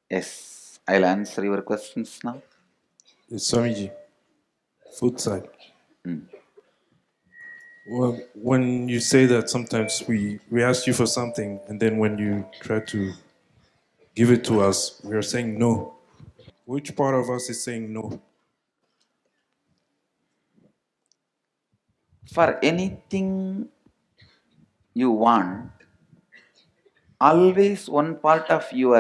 Yes, I'll answer your questions now. Swamiji, food side. Well, when you say that sometimes we ask you for something and then when you try to give it to us, we are saying no. Which part of us is saying no? For anything you want, always one part of you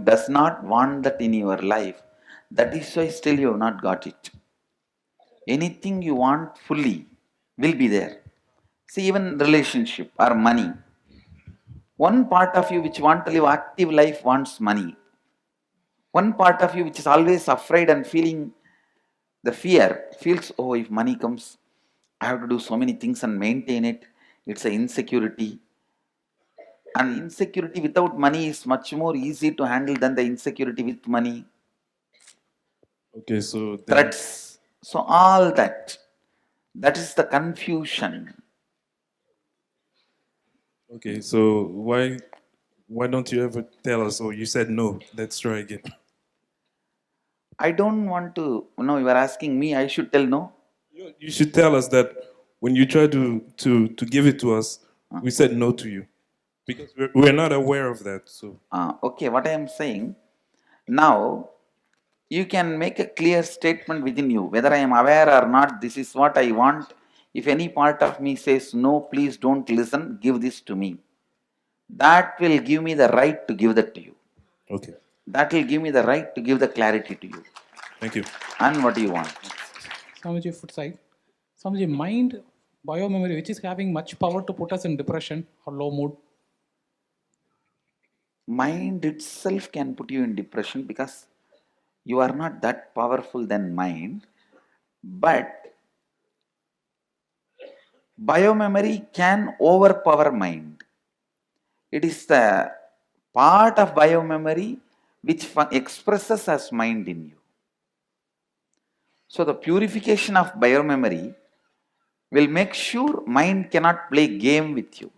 does not want that in your life. That is why still you have not got it. Anything you want fully will be there. See, even relationship or money. One part of you which want to live active life wants money. One part of you which is always afraid and feeling the fear feels, oh, if money comes, I have to do so many things and maintain it. It's an insecurity. And insecurity without money is much more easy to handle than the insecurity with money. Okay, so then, Threats. So all that is the confusion. okay, so why don't you ever tell us? Oh, you said no. Let's try again. I don't want to. No, you are asking me. I should tell no. You should tell us that when you try to give it to us, we said no to you because we're not aware of that. So Okay, what I am saying now, you can make a clear statement within you whether I am aware or not. This is what I want. If any part of me says no, please don't listen. Give this to me. That will give me the right to give that to you. okay, That will give me the right to give the clarity to you. thank you. And what do you want? Swamiji, foot side. Swamiji, mind, biomemory, which is having much power to put us in depression or low mood. Mind itself can put you in depression because you are not that powerful than mind. But biomemory can overpower mind. It is the part of biomemory which expresses as mind in you. So the purification of biomemory will make sure mind cannot play game with you.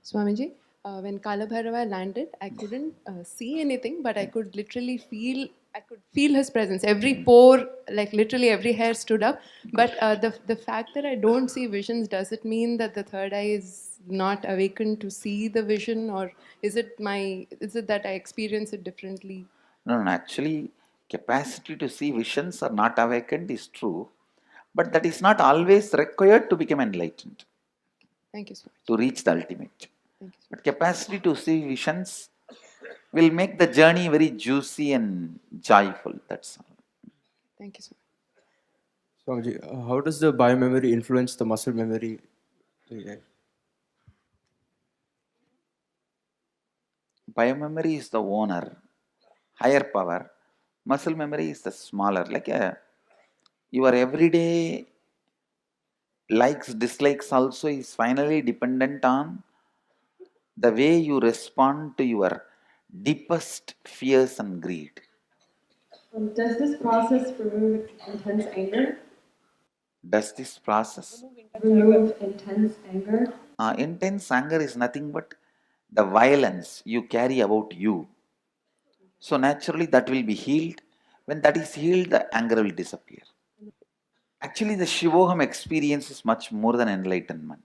Swamiji, when Kalabhairava landed, I couldn't see anything, but I could literally feel. I could feel his presence. Every pore, like literally every hair stood up. But the fact that I don't see visions, does it mean that the third eye is not awakened to see the vision, or is it that I experience it differently? No, actually, capacity to see visions are not awakened is true, but that is not always required to become enlightened. Thank you so much. To reach the ultimate. Thank you so But capacity to see visions will make the journey very juicy and joyful. That's all. Thank you so much. Swamiji, how does the biomemory influence the muscle memory? Biomemory is the owner, higher power. Muscle memory is the smaller. Like your everyday likes, dislikes also is finally dependent on the way you respond to your deepest fears and greed. Does this process remove intense anger? Does this process Remove intense anger? intense anger is nothing but the violence you carry about you. So naturally that will be healed. When that is healed, the anger will disappear. Actually, the Shivoham experience is much more than enlightenment.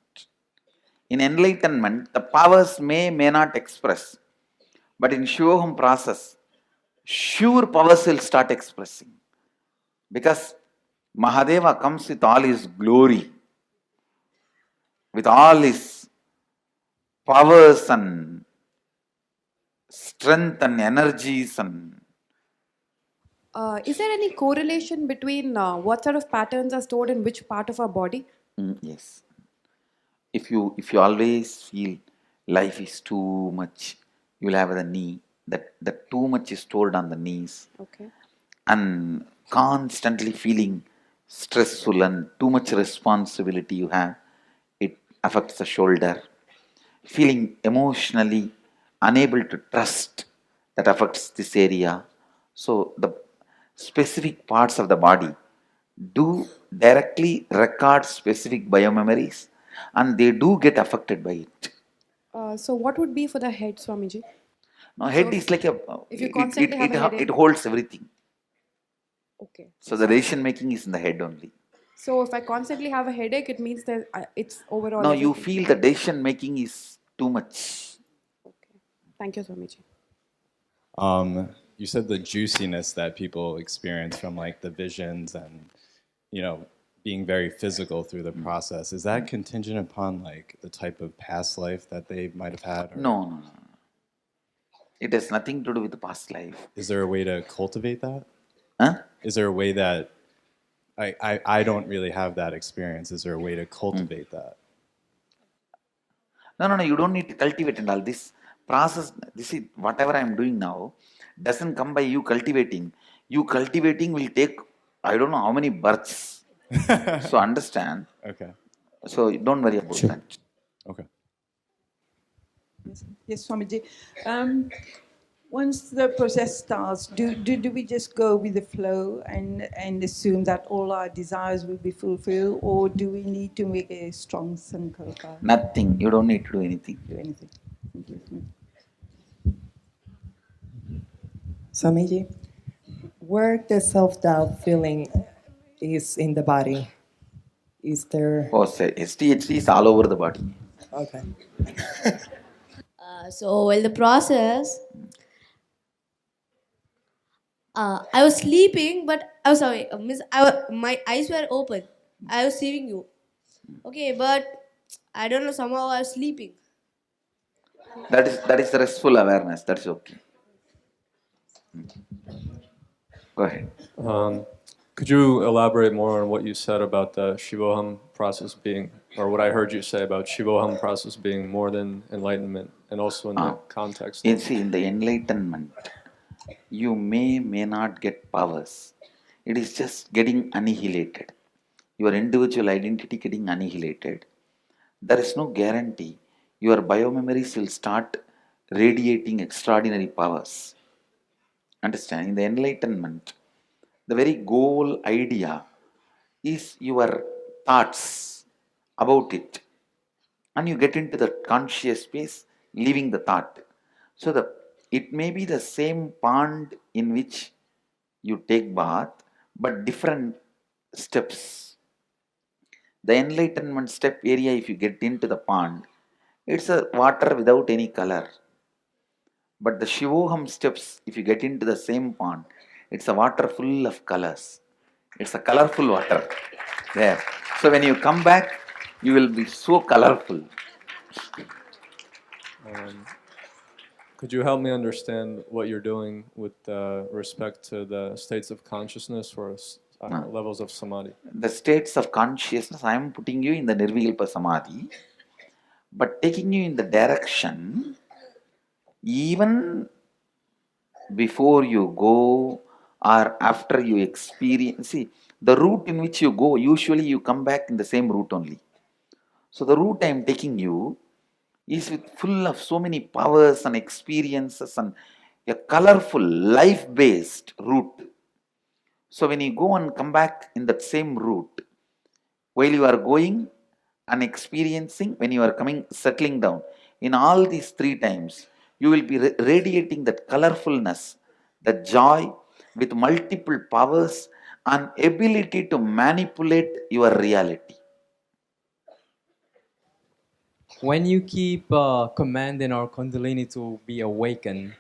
In enlightenment, the powers may not express, but in Shivoham process, sure powers will start expressing. Because Mahadeva comes with all his glory, with all his powers and strength and energies and Is there any correlation between what sort of patterns are stored in which part of our body? yes. If you always feel life is too much, you will have the knee. That too much is stored on the knees. Okay. And constantly feeling stressful and too much responsibility you have, it affects the shoulder. Feeling emotionally unable to trust, that affects this area. So the specific parts of the body do directly record specific biomemories, and they do get affected by it. So what would be for the head, Swamiji? Now, head So is like a if you constantly have a it headache. holds everything. Okay. So the decision making is in the head only. So if I constantly have a headache, it means that it's overall. Now you everything. feel the decision making is too much. Okay. Thank you, Swamiji. You said the juiciness that people experience from like the visions and, you know, being very physical through the process. Is that contingent upon like the type of past life that they might have had? Or No. It has nothing to do with the past life. is there a way to cultivate that? Huh? Is there a way that I don't really have that experience? Is there a way to cultivate that? No, you don't need to cultivate and all this process. This is whatever I am doing now doesn't come by you cultivating. You cultivating will take I don't know how many births. So understand. Okay. So don't worry about that. Okay. Yes, Swamiji. Once the process starts, do we just go with the flow and assume that all our desires will be fulfilled, or do we need to make a strong sankalpa? Nothing. You don't need to do anything. Do anything. Thank you. Swamiji, where the self-doubt feeling is in the body, is there... Oh, say, STHD is all over the body. Okay. So while the process, I was sleeping, but I was sorry, miss. My eyes were open. I was seeing you. Okay, but I don't know. Somehow I was sleeping. That is the restful awareness. That's okay. Go ahead. Could you elaborate more on what you said about the Shivoham process being, or what I heard you say about Shivoham process being more than enlightenment, and also in the context? You see, in the enlightenment, you may not get powers. It is just getting annihilated. Your individual identity getting annihilated. There is no guarantee your biomemories will start radiating extraordinary powers. Understand? In the enlightenment, the very goal idea is your thoughts about it. And you get into the conscious space, leaving the thought. So it may be the same pond in which you take bath, but different steps. The enlightenment step area, if you get into the pond, it's a water without any color. But the Shivoham steps, if you get into the same pond, it's a water full of colors. It's a colorful water there. So when you come back, you will be so colorful. Could you help me understand what you're doing with respect to the states of consciousness or levels of samadhi? The states of consciousness, I am putting you in the Nirvikalpa Samadhi, but taking you in the direction, even before you go or after you experience. See, the route in which you go, usually you come back in the same route only. So the route I am taking you is full of so many powers and experiences and a colorful, life-based route. So when you go and come back in that same route, while you are going and experiencing, when you are coming, settling down, in all these three times, you will be radiating that colorfulness, that joy with multiple powers and ability to manipulate your reality. When you keep commanding our kundalini to be awakened,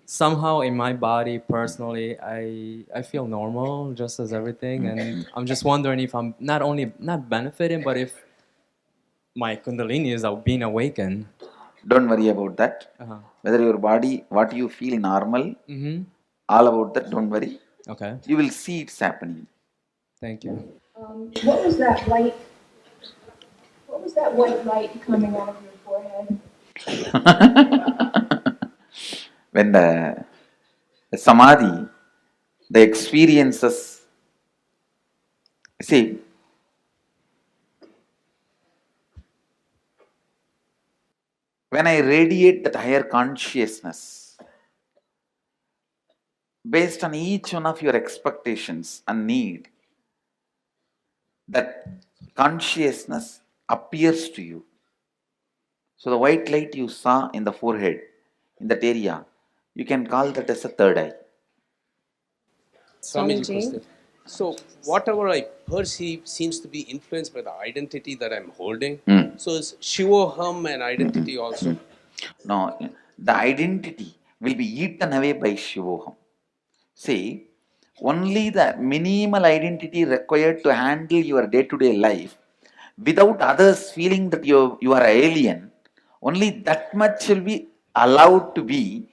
somehow in my body personally, I feel normal just as everything, and I'm just wondering if I'm not benefiting, but if my kundalini is being awakened. Don't worry about that. Whether your body, what you feel normal, all about that, don't worry. Okay. You will see it's happening. Thank you. What was that light? What was that white light coming out of your forehead? When the samadhi, the experiences, see, when I radiate that higher consciousness, based on each one of your expectations and need, that consciousness appears to you. So the white light you saw in the forehead, in that area, you can call that as a third eye. Swamiji, so whatever I perceive seems to be influenced by the identity that I'm holding. So is Shivoham an identity also? No, the identity will be eaten away by Shivoham. See, only the minimal identity required to handle your day-to-day life, without others feeling that you are an alien, only that much will be allowed to be,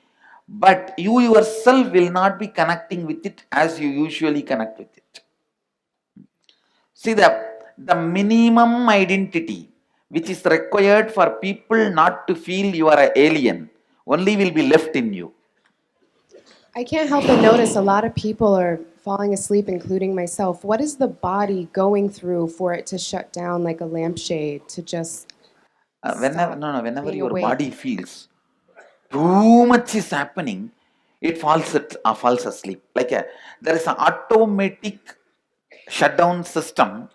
but you yourself will not be connecting with it as you usually connect with it. See, the minimum identity which is required for people not to feel you are an alien only will be left in you. I can't help but notice a lot of people are falling asleep, including myself. What is the body going through for it to shut down like a lampshade, to just whenever your awake? body feels too much is happening, it falls asleep. There is an automatic shutdown system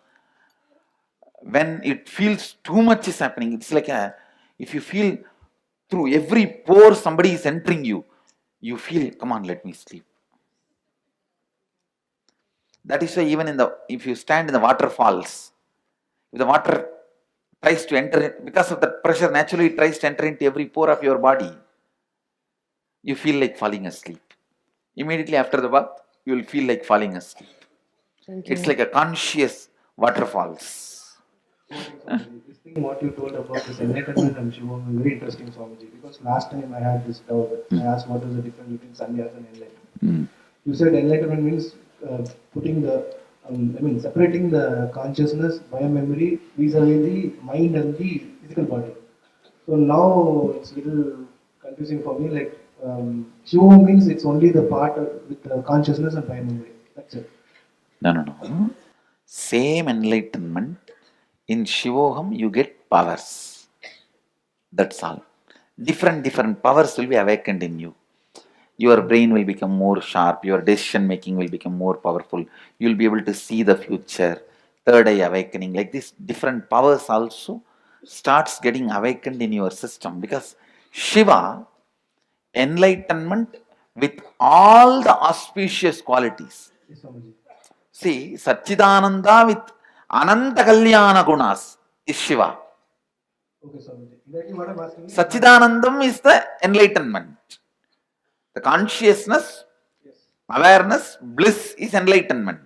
when it feels too much is happening. It's like if you feel through every pore somebody is entering you, you feel, come on, let me sleep. That is why even if you stand in the waterfalls, if the water tries to enter, because of that pressure, naturally it tries to enter into every pore of your body, you feel like falling asleep. Immediately after the bath, you will feel like falling asleep. It's like a conscious waterfalls. This thing what you told about this enlightenment and Shivoham is very interesting, Swamiji, because last time I had this doubt. I asked what is the difference between sannyas and enlightenment. You said enlightenment means putting the, separating the consciousness, biomemory, vis-a-vis the mind and the physical body. So now it's a little confusing for me. Like Shivoham means it's only the part with the consciousness and biomemory. That's it. No. Same enlightenment. In Shivoham, you get powers. That's all. Different powers will be awakened in you. Your brain will become more sharp. Your decision making will become more powerful. You will be able to see the future. Third eye awakening. Like this, different powers also starts getting awakened in your system. Because Shiva, enlightenment with all the auspicious qualities. See, Satchidananda with Ananta Kalyana Gunas is Shiva. Okay, Swamiji. Exactly what I'm asking. Satchidanandam is the enlightenment. The consciousness, awareness, bliss is enlightenment.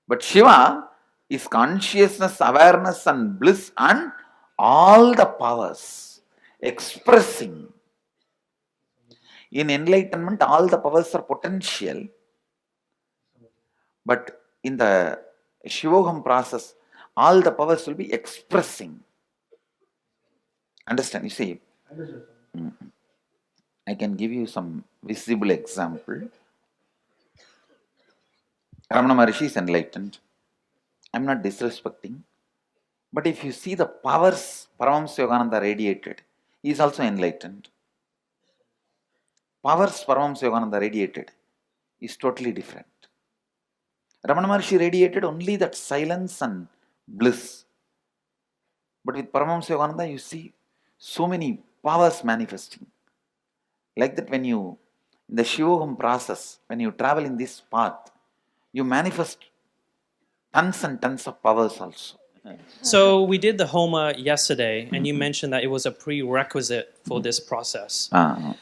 But Shiva is consciousness, awareness and bliss and all the powers expressing. In enlightenment, all the powers are potential. But in the Shivoham process, all the powers will be expressing. Understand? You see, I can give you some visible example. Ramana Maharishi is enlightened. I'm not disrespecting. But if you see the powers Paramahamsa Yogananda radiated, he is also enlightened. Powers Paramahamsa Yogananda radiated is totally different. Ramana Maharishi radiated only that silence and bliss. But with Paramahamsa Yogananda, you see so many powers manifesting. Like that, when you, in the Shivoham process, when you travel in this path, you manifest tons and tons of powers also. So we did the Homa yesterday, and you mentioned that it was a prerequisite for this process.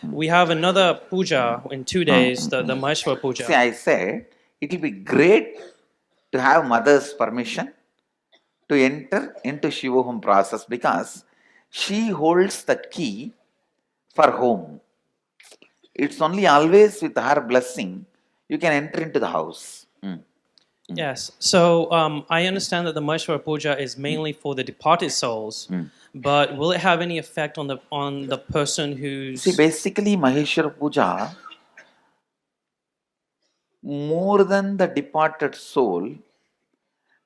We have another puja in 2 days, the Maheshwara Puja. See, I said, it will be great to have mother's permission to enter into Shivoham process because she holds the key for home. It's only always with her blessing you can enter into the house. Yes. So I understand that the Maheshwara Puja is mainly for the departed souls, but will it have any effect on the person who's... See, basically Maheshwara Puja, more than the departed soul,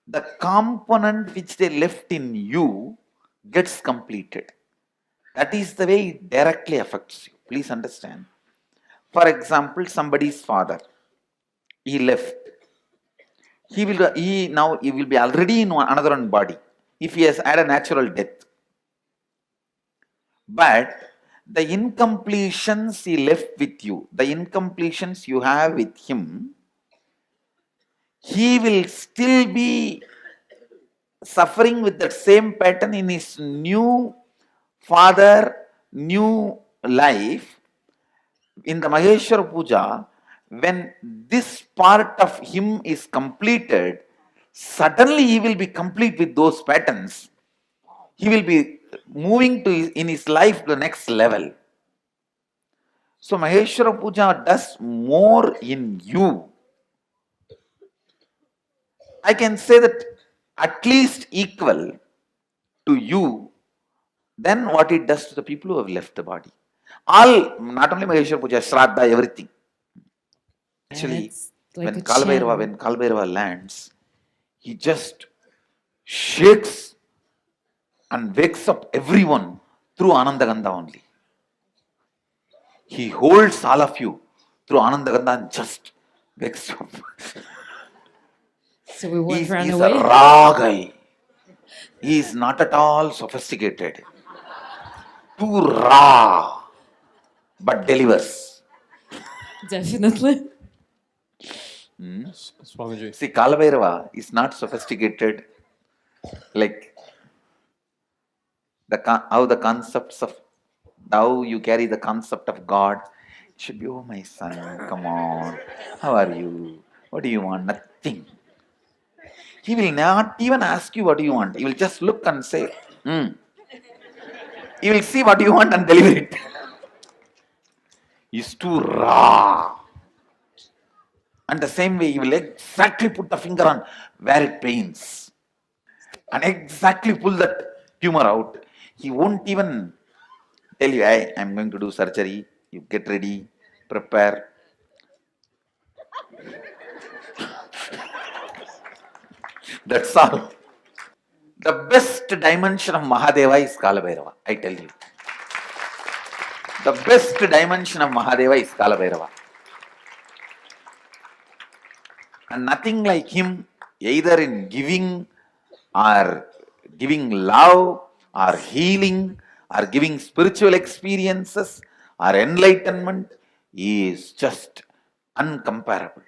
the component which they left in you gets completed. That is the way it directly affects you. Please understand. For example, somebody's father. he left. He will be already in another one body if he has had a natural death. But the incompletions he left with you, the incompletions you have with him, he will still be suffering with that same pattern in his new father, new life. In the Maheshwara Puja, when this part of him is completed, suddenly he will be complete with those patterns. He will be moving in his life to the next level. So Maheshwara Puja does more in you. I can say that at least equal to you than what it does to the people who have left the body. All, not only Maheshwara Puja, Shraddha, everything. Actually, like when a Kalabhairava lands, he just shakes and wakes up everyone through Anandagandha only. He holds all of you through Anandagandha and just wakes up. So we won't He's run a away. raw guy. He is not at all sophisticated. Too raw, but delivers. Definitely. Swamiji. See, Kalabhairava is not sophisticated like how you carry the concept of God. It should be, oh my son, come on, how are you? What do you want? Nothing. He will not even ask you what do you want. He will just look and say, He will see what you want and deliver it. He's too raw. And the same way, he will exactly put the finger on where it pains and exactly pull that tumor out. He won't even tell you, hey, I'm going to do surgery. You get ready, prepare. That's all. The best dimension of Mahadeva is Kalabhairava, I tell you. The best dimension of Mahadeva is Kalabhairava. And nothing like him, either in giving or giving love or healing or giving spiritual experiences or enlightenment, is just uncomparable.